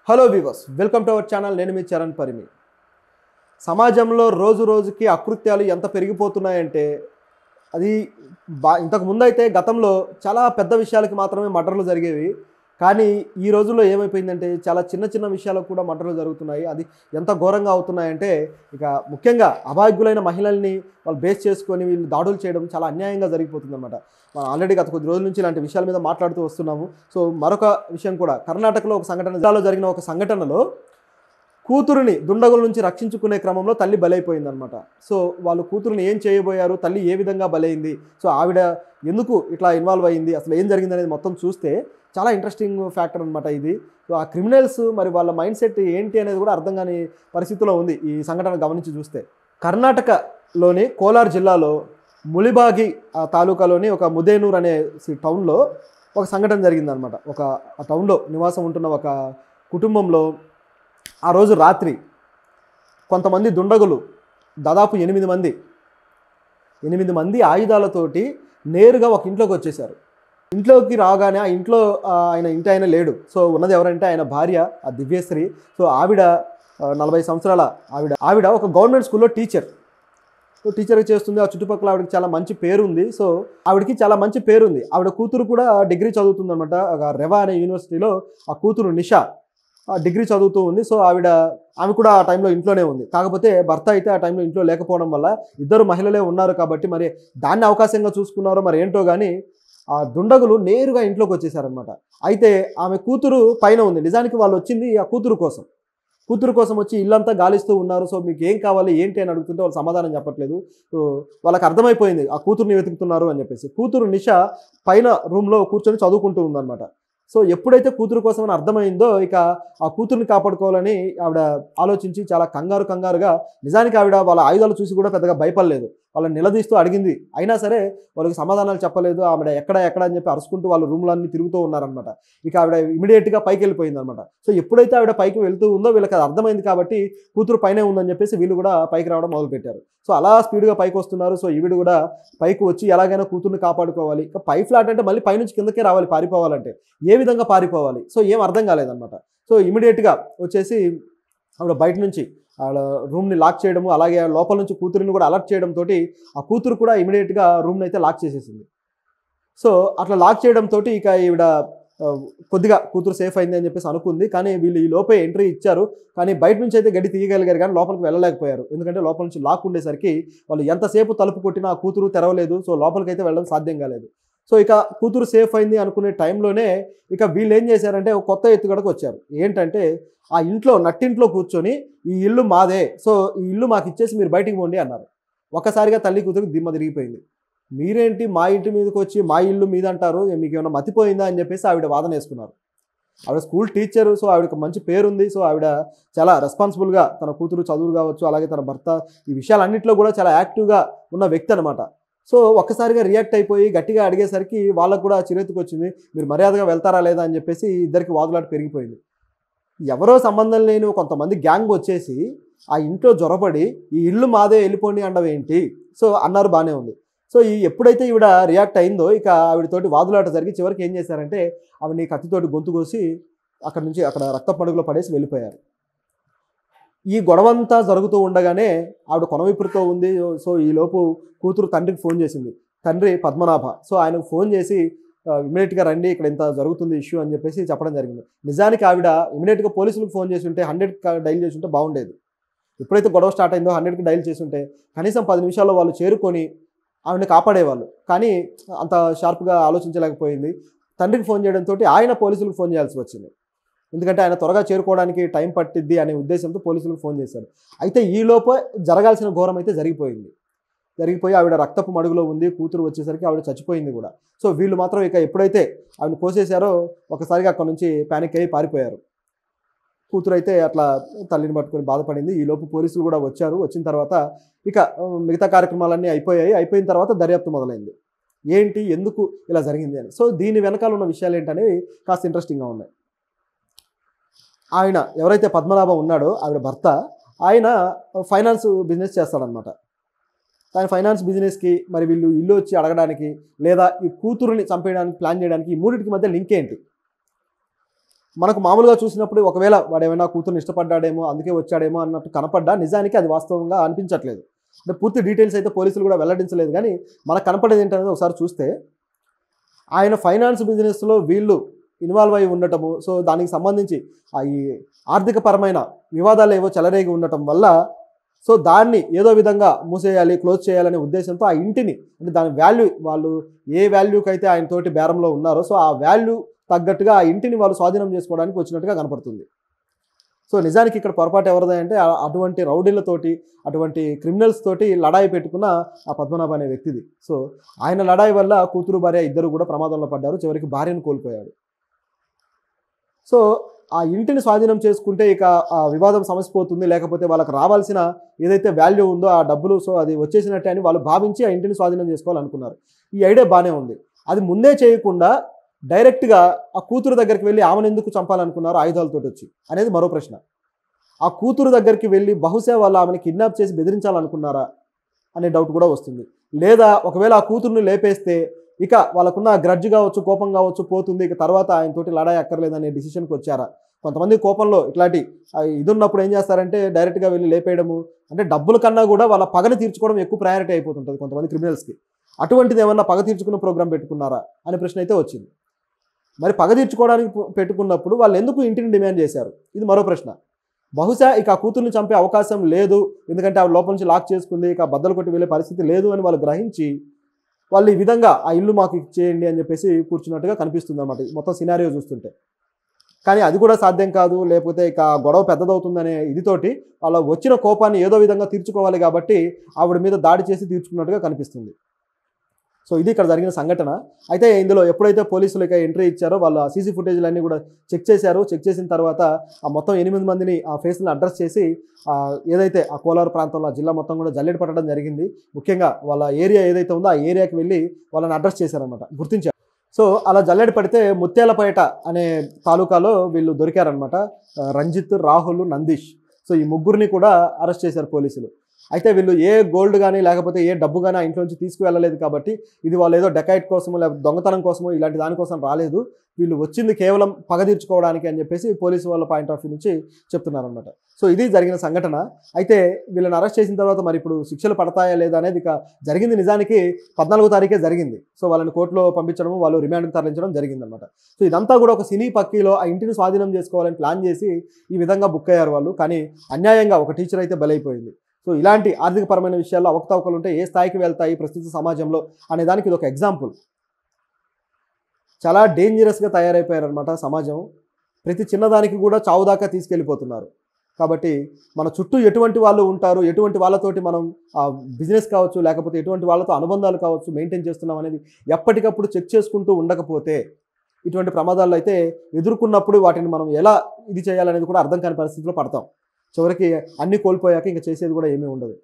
Hello weavers, welcome to our channel. నేను మీ చరణ్ పరిమి. సమాజంలో రోజు రోజుకి అకృత్యాలు ఎంత పెరిగిపోతున్నాయంటే అది ఇంతకు ముందైతే గతంలో చాలా పెద్ద విషయాలకి మాత్రమే మర్డర్లు జరిగేవి. కానీ ఈ రోజుల్లో ఏమైపోయిందంటే చాలా చిన్న చిన్న విషయాలకు కూడా మర్డర్లు జరుగుతున్నాయి. అది ఎంత ఘోరంగా అవుతున్నాయంటే ఇక ముఖ్యంగా అభాగ్యులైన మహిళల్ని వాళ్ళు బేస్ చేసుకొని వీళ్ళు దాడులు చేయడం చాలా అన్యాయంగా జరిగిపోతుందన్నమాట. మనం ఆల్రెడీ గత కొద్ది రోజుల నుంచి ఇలాంటి విషయాల మీద మాట్లాడుతూ వస్తున్నాము. సో మరొక విషయం కూడా, కర్ణాటకలో ఒక సంఘటన, జిల్లాలో జరిగిన ఒక సంఘటనలో కూతురుని దుండగుల నుంచి రక్షించుకునే క్రమంలో తల్లి బలైపోయిందనమాట. సో వాళ్ళు కూతురుని ఏం చేయబోయారు, తల్లి ఏ విధంగా బలైంది, సో ఆవిడ ఎందుకు ఇట్లా ఇన్వాల్వ్ అయ్యింది, అసలు ఏం జరిగింది అనేది మొత్తం చూస్తే చాలా ఇంట్రెస్టింగ్ ఫ్యాక్టర్ అనమాట ఇది. సో ఆ క్రిమినల్స్ మరి వాళ్ళ మైండ్ సెట్ ఏంటి అనేది కూడా అర్థం కాని పరిస్థితిలో ఉంది ఈ సంఘటన గమనించి చూస్తే. కర్ణాటకలోని కోలార్ జిల్లాలో ములిబాగి తాలూకాలోని ఒక ముదేనూర్ అనే టౌన్లో ఒక సంఘటన జరిగిందనమాట. ఆ టౌన్లో నివాసం ఉంటున్న ఒక కుటుంబంలో ఆ రోజు రాత్రి కొంతమంది దుండగులు, దాదాపు 8 మంది ఆయుధాలతోటి నేరుగా ఒక ఇంట్లోకి వచ్చేసారు. ఇంట్లోకి రాగానే ఆ ఇంట్లో ఆయన లేడు. సో ఉన్నది ఎవరంటే ఆయన భార్య, ఆ దివ్యశ్రీ. సో ఆవిడ 40 సంవత్సరాల ఆవిడ ఒక గవర్నమెంట్ స్కూల్లో టీచర్గా చేస్తుంది. ఆ చుట్టుపక్కల ఆవిడకి చాలా మంచి పేరు ఉంది. సో ఆవిడకి చాలా మంచి పేరు ఉంది. ఆవిడ కూతురు కూడా డిగ్రీ చదువుతుంది అనమాట. రెవా అనే యూనివర్సిటీలో ఆ కూతురు నిషా డిగ్రీ చదువుతూ ఉంది. సో ఆమె కూడా ఆ టైంలో ఇంట్లోనే ఉంది. కాకపోతే భర్త అయితే ఆ టైంలో ఇంట్లో లేకపోవడం వల్ల ఇద్దరు మహిళలే ఉన్నారు కాబట్టి మరి దాన్ని అవకాశంగా చూసుకున్నారో మరి ఏంటో కానీ ఆ దుండగులు నేరుగా ఇంట్లోకి వచ్చేసారనమాట. అయితే ఆమె కూతురు పైన ఉంది. నిజానికి వాళ్ళు వచ్చింది ఆ కూతురు కోసం వచ్చి ఇల్లంతా గాలిస్తూ ఉన్నారు. సో మీకు ఏం కావాలి ఏంటి అని అడుగుతుంటే వాళ్ళు సమాధానం చెప్పట్లేదు. సో వాళ్ళకి అర్థమైపోయింది ఆ కూతురుని వెతుకుతున్నారు అని చెప్పేసి. కూతురు నిషా పైన రూమ్లో కూర్చొని చదువుకుంటూ ఉందన్నమాట. సో ఎప్పుడైతే కూతురు కోసం అని అర్థమైందో ఇక ఆ కూతుర్ని కాపాడుకోవాలని ఆవిడ ఆలోచించి చాలా కంగారుగా, నిజానికి ఆవిడ వాళ్ళ ఆయుధాలు చూసి కూడా పెద్దగా భయపడలేదు. వాళ్ళని నిలదీస్తూ అడిగింది. అయినా సరే వాళ్ళకి సమాధానాలు చెప్పలేదు. ఆవిడ ఎక్కడ అని చెప్పి అరుచుకుంటూ వాళ్ళ రూమ్లన్నీ తిరుగుతూ ఉన్నారనమాట. ఇక ఆవిడ ఇమీడియట్గా పైకి వెళ్ళిపోయింది అనమాట. సో ఎప్పుడైతే ఆవిడ పైకి వెళ్తూ ఉందో వీళ్ళకి అది అర్థమైంది కాబట్టి కూతురు పైనే ఉందని చెప్పేసి వీళ్ళు కూడా పైకి రావడం మొదలుపెట్టారు. సో అలా స్పీడ్గా పైకి వస్తున్నారు. సో ఈవిడ కూడా పైకి వచ్చి ఎలాగైనా కూతుర్ని కాపాడుకోవాలి. ఇక పై ఫ్లాట్ అంటే మళ్ళీ పైనుంచి కిందకే రావాలి పారిపోవాలంటే. ఏ విధంగా పారిపోవాలి, సో ఏం అర్థం కాలేదన్నమాట. సో ఇమీడియట్గా వచ్చేసి ఆవిడ బయట నుంచి ఆవిడ రూమ్ని లాక్ చేయడము, అలాగే లోపల నుంచి కూతురిని కూడా అలర్ట్ చేయడంతో ఆ కూతురు కూడా ఇమీడియట్గా రూమ్ని అయితే లాక్ చేసేసింది. సో అట్లా లాక్ చేయడంతో ఇక ఈవిడ కొద్దిగా కూతురు సేఫ్ అయింది అని చెప్పేసి అనుకుంది. కానీ వీళ్ళు ఈ లోపే ఎంట్రీ ఇచ్చారు. కానీ బయట నుంచి అయితే గడి తీయగలిగారు కానీ లోపలికి వెళ్ళలేకపోయారు. ఎందుకంటే లోపల నుంచి లాక్ ఉండేసరికి వాళ్ళు ఎంతసేపు తలుపు కొట్టినా ఆ కూతురు తెరవలేదు. సో లోపలికైతే వెళ్ళడం సాధ్యం కాలేదు. సో ఇక కూతురు సేఫ్ అయింది అనుకునే టైంలోనే ఇక వీళ్ళు ఏం చేశారంటే ఒక కొత్త ఎత్తుగడకు వచ్చారు. ఏంటంటే ఆ ఇంట్లో నట్టింట్లో కూర్చొని ఈ ఇల్లు మాదే, సో ఈ ఇల్లు మాకు ఇచ్చేసి మీరు బయటికి పోండి అన్నారు. ఒక్కసారిగా తల్లి కూతురికి దిమ్మ తిరిగిపోయింది. మీరేంటి మా ఇంటి మీదకి వచ్చి మా ఇల్లు మీద అంటారు, మీకు ఏమైనా మతిపోయిందా అని చెప్పేసి ఆవిడ వాదన వేసుకున్నారు. ఆవిడ స్కూల్ టీచరు. సో ఆవిడకి మంచి పేరుంది. సో ఆవిడ చాలా రెస్పాన్సిబుల్గా తన కూతురు చదువులు కావచ్చు, అలాగే తన భర్త ఈ విషయాలన్నింటిలో కూడా చాలా యాక్టివ్గా ఉన్న వ్యక్తి అనమాట. సో ఒక్కసారిగా రియాక్ట్ అయిపోయి గట్టిగా అడిగేసరికి వాళ్ళకు కూడా చిరెత్తుకు వచ్చింది. మీరు మర్యాదగా వెళ్తారా లేదా అని చెప్పేసి ఇద్దరికి వాదులాట పెరిగిపోయింది. ఎవరో సంబంధం లేని కొంతమంది గ్యాంగ్ వచ్చేసి ఆ ఇంట్లో జొరబడి ఈ ఇల్లు మాదే వెళ్ళిపోండి అండవేంటి, సో అన్నారు, బాగానే ఉంది. సో ఎప్పుడైతే ఈవిడ రియాక్ట్ అయిందో ఇక ఆవిడతోటి వాదులాట జరిగి చివరికి ఏం చేశారంటే ఆవిడని కత్తితోటి గొంతు కోసి అక్కడ రక్త పడుగులో పడేసి వెళ్ళిపోయారు. ఈ గొడవంతా జరుగుతూ ఉండగానే ఆవిడ కొనవిపురితో ఉంది. సో ఈలోపు కూతురు తండ్రికి ఫోన్ చేసింది. తండ్రి పద్మనాభ. సో ఆయనకు ఫోన్ చేసి ఇమీడియట్గా రండి, ఇక్కడ ఇంత జరుగుతుంది ఇష్యూ అని చెప్పేసి చెప్పడం జరిగింది. నిజానికి ఆవిడ ఇమీడియట్గా పోలీసులకు ఫోన్ చేసి ఉంటే 100కి డైల్ చేసి ఉంటే బాగుండేది. ఎప్పుడైతే గొడవ స్టార్ట్ అయిందో 100కి డైల్ చేసి ఉంటే కనీసం 10 నిమిషాల్లో వాళ్ళు చేరుకొని ఆవిడని కాపాడేవాళ్ళు. కానీ అంత షార్ప్గా ఆలోచించలేకపోయింది. తండ్రికి ఫోన్ చేయడంతో ఆయన పోలీసులకు ఫోన్ చేయాల్సి వచ్చింది. ఎందుకంటే ఆయన త్వరగా చేరుకోవడానికి టైం పట్టిద్ది అనే ఉద్దేశంతో పోలీసులకు ఫోన్ చేశారు. అయితే ఈలోపే జరగాల్సిన ఘోరం అయితే జరిగిపోయి ఆవిడ రక్తపు మడుగులో ఉంది. కూతురు వచ్చేసరికి ఆవిడ చచ్చిపోయింది కూడా. సో వీళ్ళు మాత్రం ఇక ఎప్పుడైతే ఆవిడ కోసేశారో ఒకసారిగా అక్కడ నుంచి పానిక్ అయ్యి పారిపోయారు. కూతురు అయితే అట్లా తల్లిని పట్టుకొని బాధపడింది. ఈలోపు పోలీసులు కూడా వచ్చారు. వచ్చిన తర్వాత ఇక మిగతా కార్యక్రమాలన్నీ అయిపోయిన తర్వాత దర్యాప్తు మొదలైంది. ఏంటి, ఎందుకు ఇలా జరిగింది అని. సో దీని వెనకాల ఉన్న విషయాలు ఏంటనేవి కాస్త ఇంట్రెస్టింగ్గా ఉన్నాయి. ఆయన ఎవరైతే పద్మనాభం ఉన్నాడో ఆవిడ భర్త, ఆయన ఫైనాన్స్ బిజినెస్ చేస్తాడనమాట. ఆయన ఫైనాన్స్ బిజినెస్కి మరి వీళ్ళు ఇల్లు వచ్చి అడగడానికి లేదా ఈ కూతురుని చంపేయడానికి ప్లాన్ చేయడానికి ఈ మూడింటికి మధ్య లింక్ ఏంటి? మనకు మామూలుగా చూసినప్పుడు ఒకవేళ వాడు ఏమైనా కూతురుని ఇష్టపడ్డాడేమో అందుకే వచ్చాడేమో అన్నట్టు కనపడ్డా నిజానికి అది వాస్తవంగా అనిపించట్లేదు. అంటే పూర్తి డీటెయిల్స్ అయితే పోలీసులు కూడా వెల్లడించలేదు. కానీ మనకు కనపడేది ఏంటనేది ఒకసారి చూస్తే ఆయన ఫైనాన్స్ బిజినెస్లో వీళ్ళు ఇన్వాల్వ్ అయి ఉండటము, సో దానికి సంబంధించి ఈ ఆర్థికపరమైన వివాదాలు ఏవో చెలరేగి ఉండటం వల్ల సో దాన్ని ఏదో విధంగా మూసేయాలి, క్లోజ్ చేయాలనే ఉద్దేశంతో ఆ ఇంటిని అంటే దాని వాల్యూ వాళ్ళు ఏ వాల్యూకి అయితే ఆయన తోటి బేరంలో ఉన్నారో సో ఆ వాల్యూ తగ్గట్టుగా ఆ ఇంటిని వాళ్ళు స్వాధీనం చేసుకోవడానికి వచ్చినట్టుగా కనపడుతుంది. సో నిజానికి ఇక్కడ పొరపాటు ఎవరిది అంటే అటువంటి రౌడీలతోటి అటువంటి క్రిమినల్స్ తోటి లడాయి పెట్టుకున్న ఆ పద్మనాభ అనే వ్యక్తిది. సో ఆయన లడాయి వల్ల కూతురు భార్య ఇద్దరు కూడా ప్రమాదంలో పడ్డారు, చివరికి భార్యను కోల్పోయాడు. సో ఆ ఇంటిని స్వాధీనం చేసుకుంటే ఇక ఆ వివాదం సమసిపోతుంది, లేకపోతే వాళ్ళకి రావాల్సిన ఏదైతే వాల్యూ ఉందో ఆ డబ్బులు సో అది వచ్చేసినట్టే అని వాళ్ళు భావించి ఆ ఇంటిని స్వాధీనం చేసుకోవాలనుకున్నారు. ఈ ఐడియా బాగానే ఉంది. అది ముందే చేయకుండా డైరెక్ట్గా ఆ కూతురు దగ్గరికి వెళ్ళి ఆమెను ఎందుకు చంపాలనుకున్నారు ఆయుధాలతో వచ్చి అనేది మరో ప్రశ్న. ఆ కూతురు దగ్గరికి వెళ్ళి బహుశా వాళ్ళు ఆమెను కిడ్నాప్ చేసి బెదిరించాలనుకున్నారా అనే డౌట్ కూడా వస్తుంది. లేదా ఒకవేళ ఆ కూతురుని లేపేస్తే ఇక వాళ్ళకున్న గ్రడ్జ్ కావచ్చు, కోపం కావచ్చు పోతుంది, ఇక తర్వాత ఆయనతోటి లడాయి అక్కర్లేదనే డిసిషన్కి వచ్చారా? కొంతమంది కోపంలో ఇట్లాంటి ఇది ఉన్నప్పుడు ఏం చేస్తారంటే డైరెక్ట్గా వెళ్ళి లేపేయడము, అంటే డబ్బుల కన్నా కూడా వాళ్ళ పగని తీర్చుకోవడం ఎక్కువ ప్రయారిటీ అయిపోతుంటుంది కొంతమంది క్రిమినల్స్కి. అటువంటిది ఏమన్నా పగ తీర్చుకున్న ప్రోగ్రామ్ పెట్టుకున్నారా అనే ప్రశ్న అయితే వచ్చింది. మరి పగ తీర్చుకోవడానికి పెట్టుకున్నప్పుడు వాళ్ళు ఎందుకు ఇంటిని డిమాండ్ చేశారు? ఇది మరో ప్రశ్న. బహుశా ఇక ఆ కూతుర్ని చంపే అవకాశం లేదు, ఎందుకంటే ఆ లోపల నుంచి లాక్ చేసుకుంది, ఇక బద్దలు కొట్టి వెళ్ళే పరిస్థితి లేదు అని వాళ్ళు గ్రహించి వాళ్ళు ఈ విధంగా ఆ ఇల్లు మాకు ఇచ్చేయండి అని చెప్పేసి కూర్చున్నట్టుగా కనిపిస్తుంది అన్నమాట మొత్తం సినారియో చూస్తుంటే. కానీ అది కూడా సాధ్యం కాదు, లేకపోతే ఇక గొడవ పెద్దదవుతుందనే ఇదితోటి వాళ్ళ వచ్చిన కోపాన్ని ఏదో విధంగా తీర్చుకోవాలి కాబట్టి ఆవిడ మీద దాడి చేసి తీర్చుకున్నట్టుగా కనిపిస్తుంది. సో ఇది ఇక్కడ జరిగిన సంఘటన. అయితే ఇందులో ఎప్పుడైతే పోలీసులు ఇక ఎంట్రీ ఇచ్చారో వాళ్ళు సీసీ ఫుటేజ్లన్నీ కూడా చెక్ చేశారు. చెక్ చేసిన తర్వాత ఆ మొత్తం 8 మందిని ఆ ఫేస్ని అడ్రస్ చేసి ఏదైతే ఆ కోలారు ప్రాంతంలో ఆ జిల్లా మొత్తం కూడా జల్లెడ పట్టడం జరిగింది. ముఖ్యంగా వాళ్ళ ఏరియా ఏదైతే ఉందో ఆ ఏరియాకి వెళ్ళి వాళ్ళని అడ్రస్ చేశారనమాట, గుర్తించారు. సో అలా జల్లెడ పడితే ముత్యాలపేట అనే తాలూకాలో వీళ్ళు దొరికారనమాట. రంజిత్, రాహుల్, నందీష్. సో ఈ ముగ్గురిని కూడా అరెస్ట్ చేశారు పోలీసులు. అయితే వీళ్ళు ఏ గోల్డ్ కానీ లేకపోతే ఏ డబ్బు కానీ ఆ ఇంట్లో నుంచి తీసుకువెళ్ళలేదు కాబట్టి ఇది వాళ్ళు ఏదో డెకాయిట్ కోసమో లేకపోతే దొంగతనం కోసమో ఇలాంటి దానికోసం రాలేదు, వీళ్ళు వచ్చింది కేవలం పగ తీర్చుకోవడానికి అని చెప్పేసి పోలీసు వాళ్ళ పాయింట్ ఆఫ్ వ్యూ నుంచి చెప్తున్నారనమాట. సో ఇది జరిగిన సంఘటన. అయితే వీళ్ళని అరెస్ట్ చేసిన తర్వాత మరి ఇప్పుడు శిక్షలు పడతాయా లేదా అనేది ఇక జరిగింది నిజానికి 14వ తారీఖే జరిగింది. సో వాళ్ళని కోర్టులో పంపించడం, వాళ్ళు రిమాండ్కి తరలించడం జరిగిందనమాట. సో ఇదంతా కూడా ఒక సినీ పక్కీలో ఆ ఇంటిని స్వాధీనం చేసుకోవాలని ప్లాన్ చేసి ఈ విధంగా బుక్ అయ్యారు వాళ్ళు. కానీ అన్యాయంగా ఒక టీచర్ అయితే బలైపోయింది. సో ఇలాంటి ఆర్థికపరమైన విషయాల్లో అవకతవకలు ఉంటే ఏ స్థాయికి వెళ్తాయి ప్రస్తుత సమాజంలో అనే దానికి ఇది ఒక ఎగ్జాంపుల్. చాలా డేంజరస్గా తయారైపోయారనమాట సమాజం. ప్రతి చిన్నదానికి కూడా చావు దాకా తీసుకెళ్ళిపోతున్నారు. కాబట్టి మన చుట్టూ ఎటువంటి వాళ్ళు ఉంటారు, ఎటువంటి వాళ్ళతోటి మనం బిజినెస్ కావచ్చు లేకపోతే ఎటువంటి వాళ్ళతో అనుబంధాలు కావచ్చు మెయింటైన్ చేస్తున్నాం అనేది ఎప్పటికప్పుడు చెక్ చేసుకుంటూ ఉండకపోతే ఇటువంటి ప్రమాదాలు అయితే ఎదుర్కొన్నప్పుడు వాటిని మనం ఎలా ఇది చేయాలనేది కూడా అర్థం కాని పరిస్థితిలో పడతాం. చివరికి అన్నీ కోల్పోయాక ఇంకా చేసేది కూడా ఏమీ ఉండదు.